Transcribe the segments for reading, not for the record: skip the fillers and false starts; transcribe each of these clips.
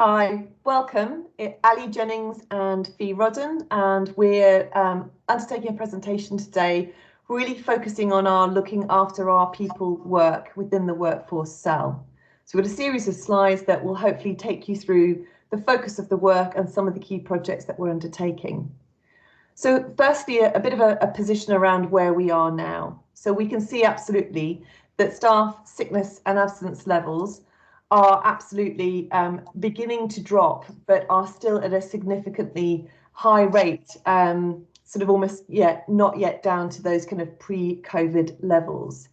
Hi, welcome. Ali Jennings and Fee Rodden, and we're undertaking a presentation today really focusing on our looking after our people work within the workforce cell. So we've got a series of slides that will hopefully take you through the focus of the work and some of the key projects that we're undertaking. So firstly, a bit of a position around where we are now. So we can see absolutely that staff sickness and absence levels are absolutely beginning to drop, but are still at a significantly high rate, sort of almost not yet down to those kind of pre-COVID levels.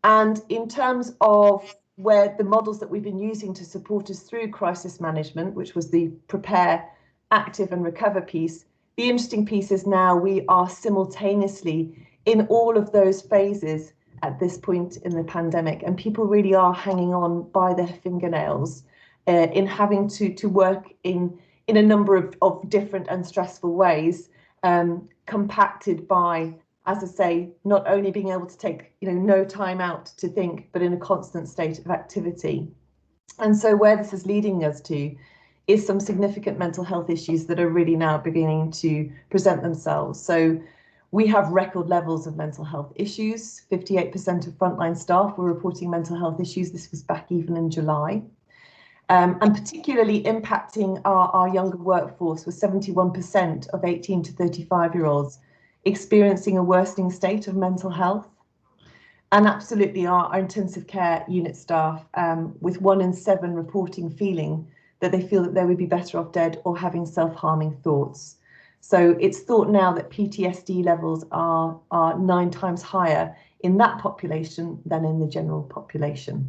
And in terms of where the models that we've been using to support us through crisis management, which was the prepare, active and recover piece, the interesting piece is now we are simultaneously in all of those phases at this point in the pandemic, and people really are hanging on by their fingernails in having to work in a number of different and stressful ways, compacted by, as I say, not only being able to take no time out to think, but in a constant state of activity. And so where this is leading us to is some significant mental health issues that are really now beginning to present themselves. So we have record levels of mental health issues. 58% of frontline staff were reporting mental health issues. This was back even in July. And particularly impacting our younger workforce, with 71% of 18 to 35-year-olds experiencing a worsening state of mental health. And absolutely our intensive care unit staff, with 1 in 7 reporting feeling that they feel that they would be better off dead or having self-harming thoughts. So it's thought now that PTSD levels are 9 times higher in that population than in the general population.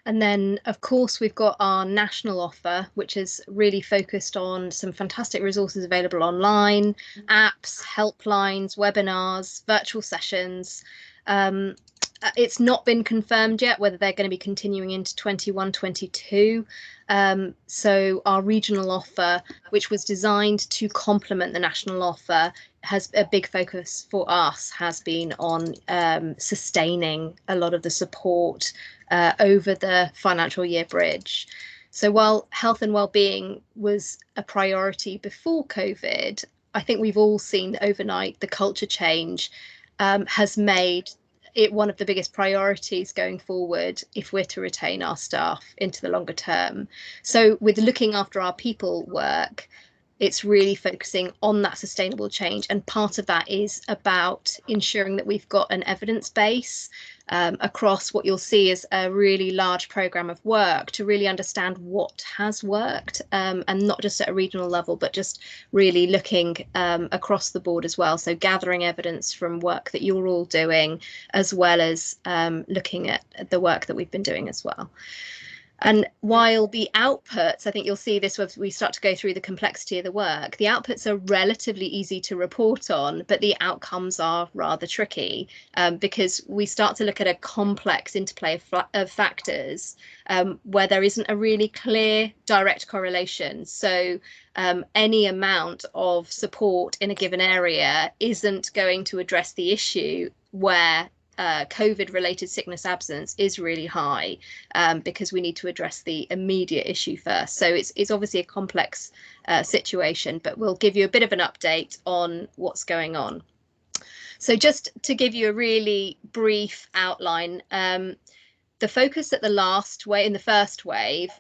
And then, of course, we've got our national offer, which is really focused on some fantastic resources available online, apps, helplines, webinars, virtual sessions. It's not been confirmed yet whether they're going to be continuing into 21-22. So our regional offer, which was designed to complement the national offer, has a big focus for us has been on sustaining a lot of the support over the financial year bridge. So while health and well-being was a priority before COVID, I think we've all seen overnight the culture change has made it one of the biggest priorities going forward if we're to retain our staff into the longer term. So with looking after our people work, it's really focusing on that sustainable change. And part of that is about ensuring that we've got an evidence base across what you'll see is a really large programme of work to really understand what has worked, and not just at a regional level, but just really looking across the board as well. So gathering evidence from work that you're all doing, as well as looking at the work that we've been doing as well. And while the outputs, I think you'll see this as we start to go through the complexity of the work, the outputs are relatively easy to report on, but the outcomes are rather tricky because we start to look at a complex interplay of factors where there isn't a really clear direct correlation. So any amount of support in a given area isn't going to address the issue where COVID-related sickness absence is really high, because we need to address the immediate issue first. So it's obviously a complex situation, but we'll give you a bit of an update on what's going on. So just to give you a really brief outline, the focus at in the first wave,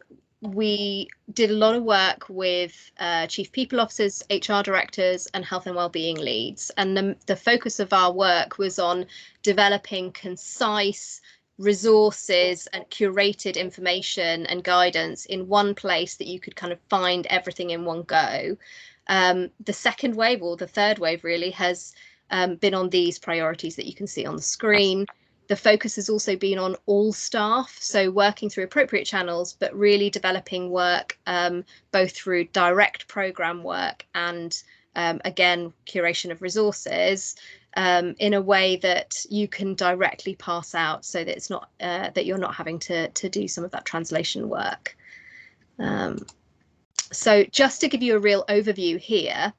we did a lot of work with chief people officers, HR directors and health and wellbeing leads. And the focus of our work was on developing concise resources and curated information and guidance in one place that you could kind of find everything in one go. The second wave, or the third wave really, has been on these priorities that you can see on the screen. The focus has also been on all staff, so working through appropriate channels, but really developing work both through direct programme work and, again, curation of resources in a way that you can directly pass out, so that it's not that you're not having to do some of that translation work. So just to give you a real overview here,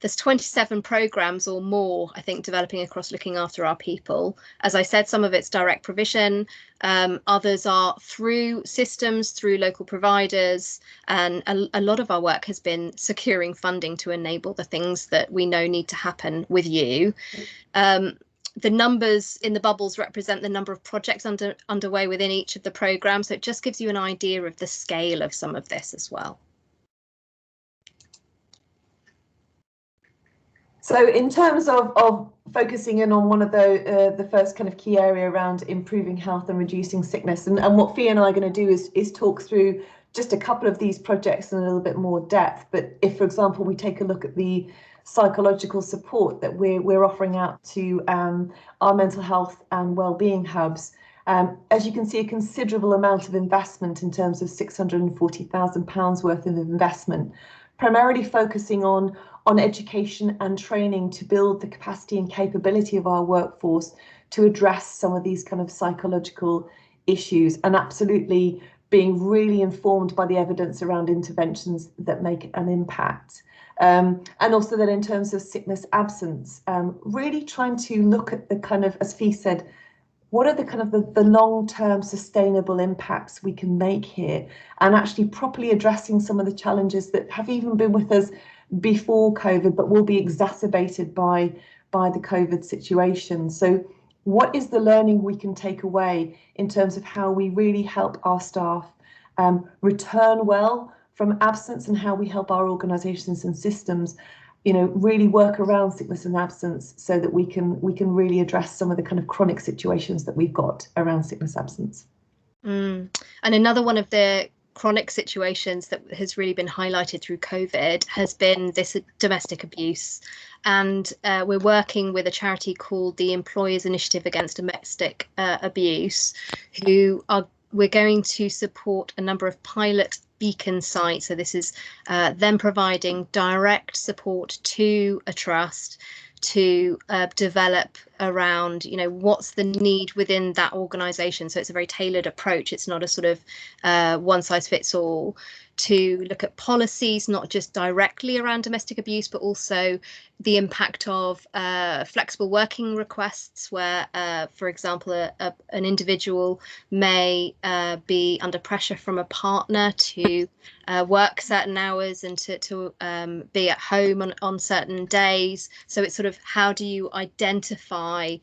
There's 27 programs or more, I think, developing across looking after our people. As I said, some of it's direct provision, others are through systems, through local providers, and a lot of our work has been securing funding to enable the things that we know need to happen with you. The numbers in the bubbles represent the number of projects underway within each of the programs, so it just gives you an idea of the scale of some of this as well. So in terms of focusing in on one of the first kind of key area around improving health and reducing sickness, and what Fee and I are going to do is talk through just a couple of these projects in a little bit more depth. But if, for example, we take a look at the psychological support that we're offering out to our mental health and wellbeing hubs, as you can see, a considerable amount of investment in terms of £640,000 worth of investment, primarily focusing on education and training to build the capacity and capability of our workforce to address some of these kind of psychological issues, and absolutely being really informed by the evidence around interventions that make an impact. And also then in terms of sickness absence, really trying to look at the kind of, as Fee said, what are the kind of the long-term sustainable impacts we can make here, and actually properly addressing some of the challenges that have even been with us before COVID, but will be exacerbated by the COVID situation. So what is the learning we can take away in terms of how we really help our staff return well from absence, and how we help our organisations and systems, you know, really work around sickness and absence so that we can really address some of the kind of chronic situations that we've got around sickness absence. And another one of the chronic situations that has really been highlighted through COVID has been this domestic abuse. And we're working with a charity called the Employers Initiative Against Domestic Abuse, we're going to support a number of pilot beacon sites. So this is them providing direct support to a trust to develop around, you know, what's the need within that organisation. So it's a very tailored approach. It's not a sort of one size fits all, to look at policies, not just directly around domestic abuse, but also the impact of flexible working requests, where, for example, an individual may be under pressure from a partner to work certain hours and to be at home on certain days. So it's sort of, how do you identify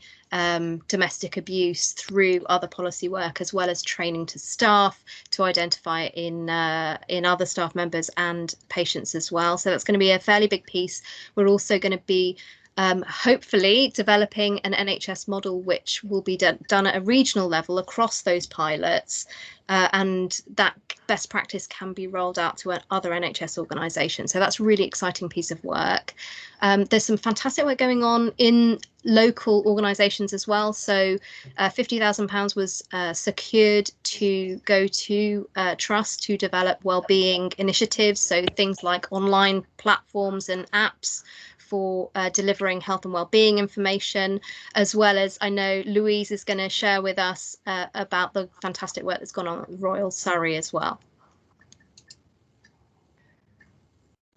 domestic abuse through other policy work, as well as training to staff to identify it in other staff members and patients as well. So that's going to be a fairly big piece. We're also going to be hopefully developing an NHS model which will be done at a regional level across those pilots, and that best practice can be rolled out to other NHS organisations. So that's a really exciting piece of work. There's some fantastic work going on in local organisations as well. So £50,000 was secured to go to trusts to develop wellbeing initiatives. So things like online platforms and apps for delivering health and wellbeing information, as well as, I know Louise is going to share with us about the fantastic work that's gone on at Royal Surrey as well.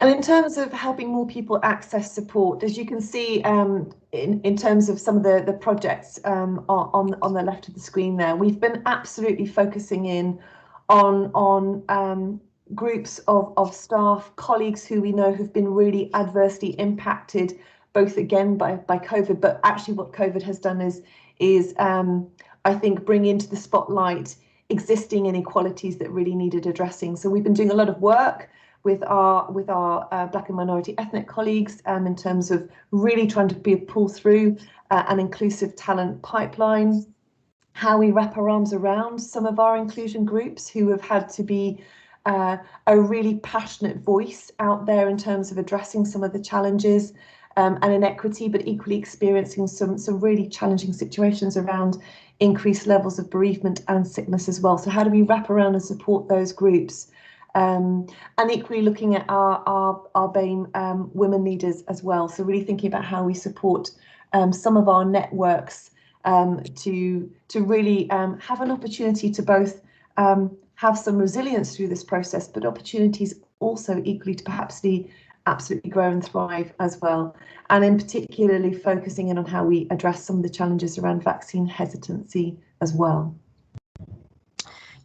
And in terms of helping more people access support, as you can see in terms of some of the projects on the left of the screen there, we've been absolutely focusing in on groups of staff, colleagues who we know have been really adversely impacted, both again by COVID, but actually what COVID has done is I think bring into the spotlight existing inequalities that really needed addressing. So we've been doing a lot of work with our Black and minority ethnic colleagues in terms of really trying to pull through an inclusive talent pipeline, how we wrap our arms around some of our inclusion groups who have had to be a really passionate voice out there in terms of addressing some of the challenges and inequity, but equally experiencing some really challenging situations around increased levels of bereavement and sickness as well. So how do we wrap around and support those groups? And equally looking at our BAME women leaders as well. So really thinking about how we support some of our networks to really have an opportunity to both have some resilience through this process, but opportunities also equally to perhaps absolutely grow and thrive as well. And in particularly focusing in on how we address some of the challenges around vaccine hesitancy as well.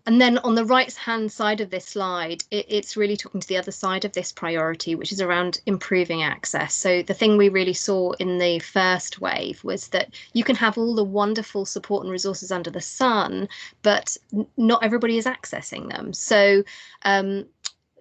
And then on the right hand side of this slide, it's really talking to the other side of this priority, which is around improving access. So the thing we really saw in the first wave was that you can have all the wonderful support and resources under the sun, but not everybody is accessing them. So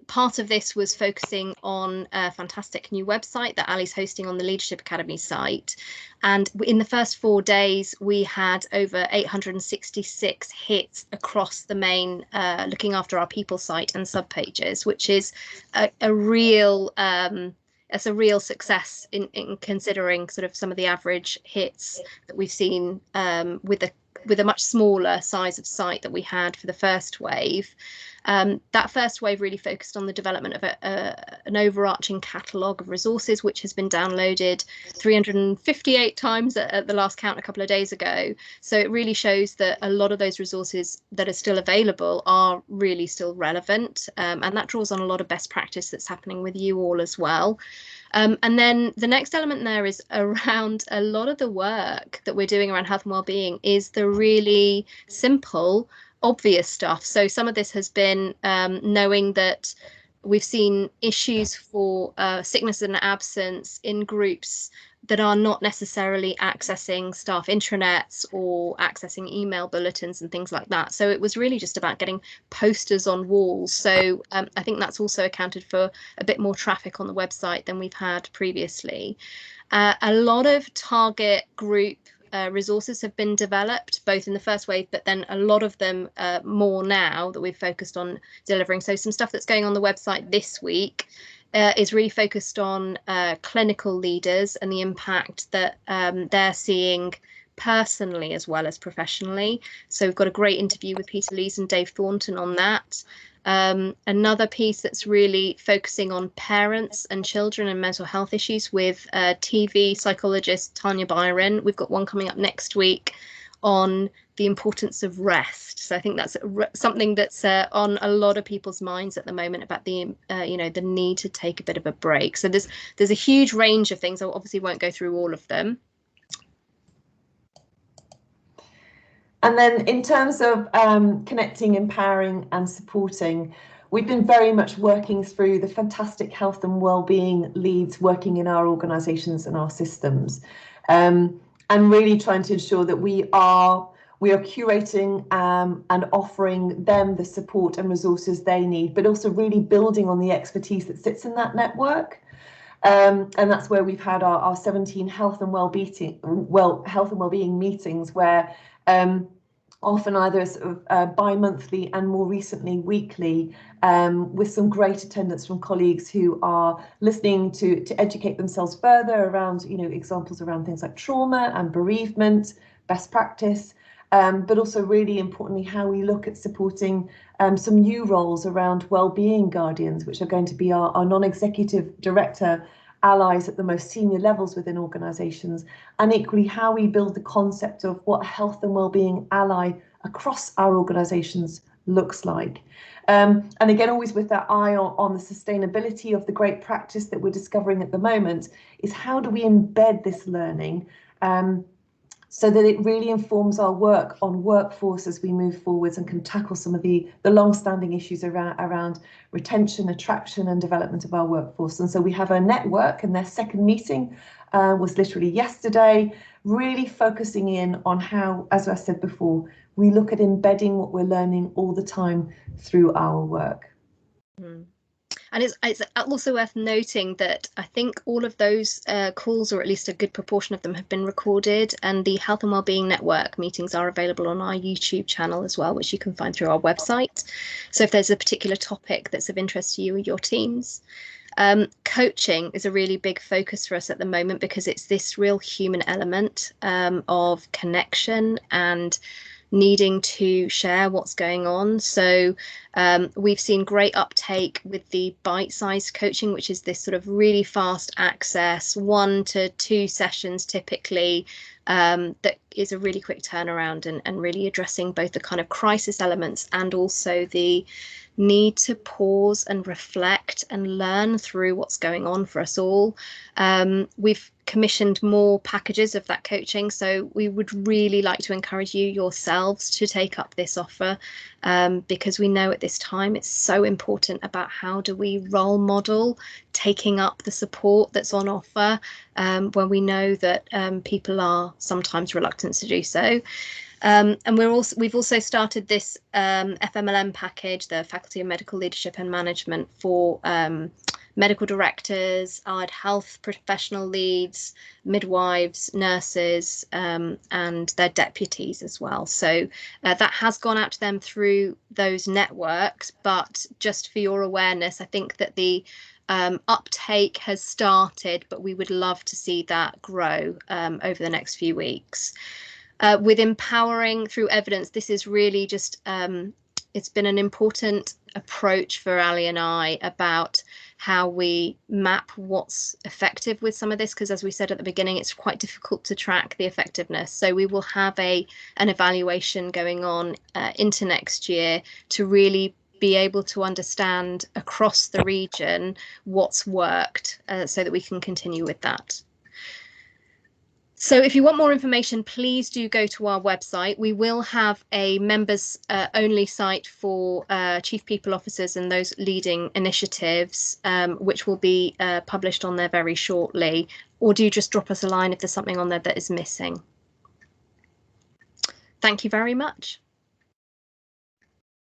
part of this was focusing on a fantastic new website that Ali's hosting on the Leadership Academy site. And in the first 4 days, we had over 866 hits across the main looking after our people site and subpages, which is a real it's a real success in considering sort of some of the average hits that we've seen with a much smaller size of site that we had for the first wave. That first wave really focused on the development of an overarching catalogue of resources, which has been downloaded 358 times at the last count a couple of days ago. So it really shows that a lot of those resources that are still available are really still relevant. And that draws on a lot of best practice that's happening with you all as well. And then the next element there is around a lot of the work that we're doing around health and well-being is the really simple, obvious stuff. So some of this has been knowing that we've seen issues for sickness and absence in groups that are not necessarily accessing staff intranets or accessing email bulletins and things like that. So it was really just about getting posters on walls. So I think that's also accounted for a bit more traffic on the website than we've had previously. A lot of target group resources have been developed both in the first wave, but then a lot of them more now that we've focused on delivering. So some stuff that's going on the website this week is really focused on clinical leaders and the impact that they're seeing personally as well as professionally. So we've got a great interview with Peter Lees and Dave Thornton on that. Another piece that's really focusing on parents and children and mental health issues with TV psychologist Tanya Byron. We've got one coming up next week on the importance of rest. So I think that's something that's on a lot of people's minds at the moment about the the need to take a bit of a break. So there's a huge range of things. I obviously won't go through all of them. And then in terms of connecting, empowering and supporting, we've been very much working through the fantastic health and well-being leads working in our organisations and our systems, and really trying to ensure that we are curating and offering them the support and resources they need, but also really building on the expertise that sits in that network. And that's where we've had our 17 health and well-being meetings, where often either sort of bi-monthly and more recently weekly, with some great attendance from colleagues who are listening to educate themselves further around, examples around things like trauma and bereavement, best practice, but also really importantly how we look at supporting some new roles around well-being guardians, which are going to be our non-executive director allies at the most senior levels within organisations, and equally how we build the concept of what a health and wellbeing ally across our organisations looks like. And again, always with that eye on the sustainability of the great practice that we're discovering at the moment, is how do we embed this learning so that it really informs our work on workforce as we move forwards and can tackle some of the long-standing issues around retention, attraction and development of our workforce. And so we have a network, and their second meeting was literally yesterday, really focusing in on how, as I said before, we look at embedding what we're learning all the time through our work. Mm. And it's also worth noting that I think all of those calls, or at least a good proportion of them, have been recorded, and the Health and Wellbeing Network meetings are available on our YouTube channel as well, which you can find through our website. So if there's a particular topic that's of interest to you or your teams. Coaching is a really big focus for us at the moment, because it's this real human element of connection and needing to share what's going on. So we've seen great uptake with the bite-sized coaching, which is this sort of really fast access, 1 to 2 sessions typically, that is a really quick turnaround and really addressing both the kind of crisis elements and also the need to pause and reflect and learn through what's going on for us all. We've commissioned more packages of that coaching, so we would really like to encourage you yourselves to take up this offer, because we know at this time it's so important about how do we role model taking up the support that's on offer, when we know that people are sometimes reluctant to do so. And we've also started this FMLM package, the Faculty of Medical Leadership and Management, for medical directors, allied health professional leads, midwives, nurses, and their deputies as well. So that has gone out to them through those networks. But just for your awareness, I think that the uptake has started, but we would love to see that grow over the next few weeks. With empowering through evidence, this is really just, it's been an important approach for Ali and I about how we map what's effective with some of this, because as we said at the beginning, it's quite difficult to track the effectiveness. So we will have an evaluation going on into next year to really be able to understand across the region what's worked, so that we can continue with that. So if you want more information, please do go to our website. We will have a members only site for chief people officers and those leading initiatives, which will be published on there very shortly. Or do just drop us a line if there's something on there that is missing. Thank you very much.